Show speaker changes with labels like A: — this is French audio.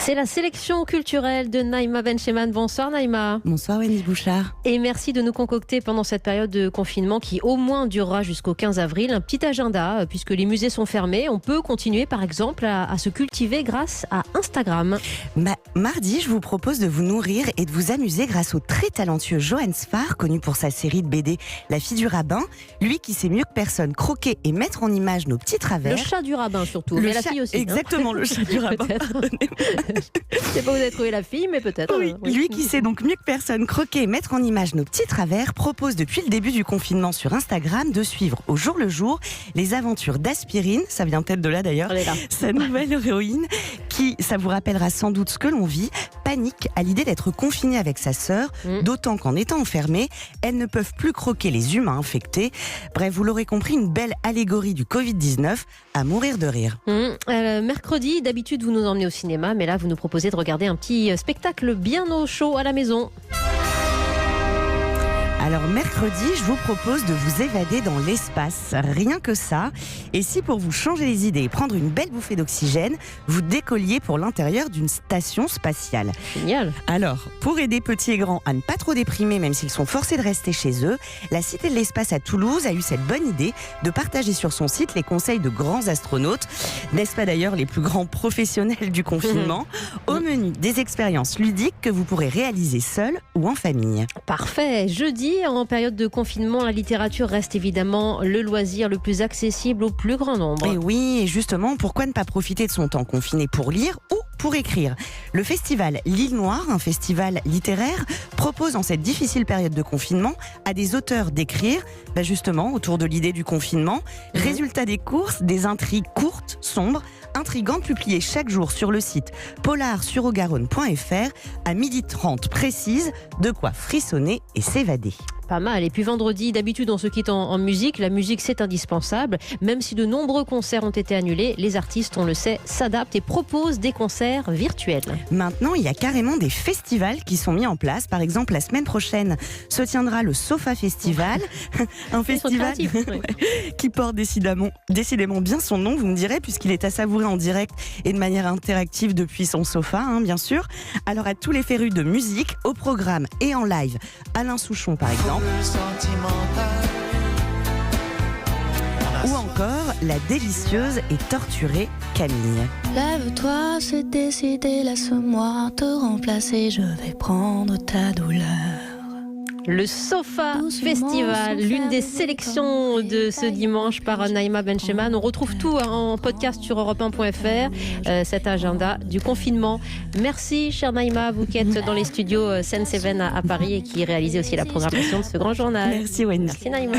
A: C'est la sélection culturelle de Naïma Bencheman. Bonsoir Naïma.
B: Bonsoir Wendy Bouchard.
A: Et merci de nous concocter pendant cette période de confinement qui au moins durera jusqu'au 15 avril un petit agenda puisque les musées sont fermés. On peut continuer par exemple à se cultiver grâce à Instagram.
B: Mardi, je vous propose de vous nourrir et de vous amuser grâce au très talentueux Johannes Farr, connu pour sa série de BD La fille du rabbin. Lui qui sait mieux que personne croquer et mettre en image nos petits travers.
A: Le chat du rabbin surtout, mais la fille aussi.
B: Exactement, le chat du rabbin.
A: Je ne sais pas où vous avez trouvé la fille, mais peut-être.
B: Oui. Lui qui sait donc mieux que personne croquer et mettre en image nos petits travers propose depuis le début du confinement sur Instagram de suivre au jour le jour les aventures d'Aspirine, ça vient peut-être de là d'ailleurs, sa nouvelle héroïne qui, ça vous rappellera sans doute ce que l'on vit, panique à l'idée d'être confinée avec sa sœur, d'autant qu'en étant enfermées, elles ne peuvent plus croquer les humains infectés. Bref, vous l'aurez compris, une belle allégorie du Covid-19 à mourir de rire.
A: Mercredi, d'habitude vous nous emmenez au cinéma, mais là vous nous proposez de regarder un petit spectacle bien au chaud à la maison.
B: Alors mercredi, je vous propose de vous évader dans l'espace, rien que ça. Et si pour vous changer les idées et prendre une belle bouffée d'oxygène, vous décolliez pour l'intérieur d'une station spatiale.
A: Génial.
B: Alors, pour aider petits et grands à ne pas trop déprimer même s'ils sont forcés de rester chez eux, la Cité de l'Espace à Toulouse a eu cette bonne idée de partager sur son site les conseils de grands astronautes. N'est-ce pas d'ailleurs les plus grands professionnels du confinement? Au menu, des expériences ludiques que vous pourrez réaliser seul ou en famille.
A: Parfait. Jeudi, en période de confinement, la littérature reste évidemment le loisir le plus accessible au plus grand nombre.
B: Et oui, et justement, pourquoi ne pas profiter de son temps confiné pour lire ou pour écrire? Le festival L'Île Noire, un festival littéraire, propose en cette difficile période de confinement à des auteurs d'écrire, justement, autour de l'idée du confinement. Résultat des courses, des intrigues courtes, sombres, intrigantes, publiées chaque jour sur le site polarsurogaronne.fr à 12h30 précise, de quoi frissonner et s'évader.
A: Pas mal. Et puis vendredi, d'habitude on se quitte en musique. La musique c'est indispensable. Même si de nombreux concerts ont été annulés, les artistes, on le sait, s'adaptent et proposent des concerts virtuels.
B: Maintenant, il y a carrément des festivals qui sont mis en place. Par exemple, la semaine prochaine se tiendra le Sofa Festival. Un festival qui porte décidément bien son nom, vous me direz, puisqu'il est à savourer en direct et de manière interactive depuis son sofa, bien sûr. Alors à tous les férus de musique, au programme et en live, Alain Souchon par exemple. Ou encore la délicieuse et torturée Camille.
C: Lève-toi, c'est décidé, laisse-moi te remplacer, je vais prendre ta douleur.
A: Le Sofa Festival, l'une des sélections de ce dimanche par Naïma Bencheman. On retrouve tout en podcast sur europe1.fr, cet agenda du confinement. Merci chère Naïma, vous qui êtes dans les studios Sen7 à Paris et qui réalisez aussi la programmation de ce grand journal.
B: Merci Wendy.
A: Merci Naïma.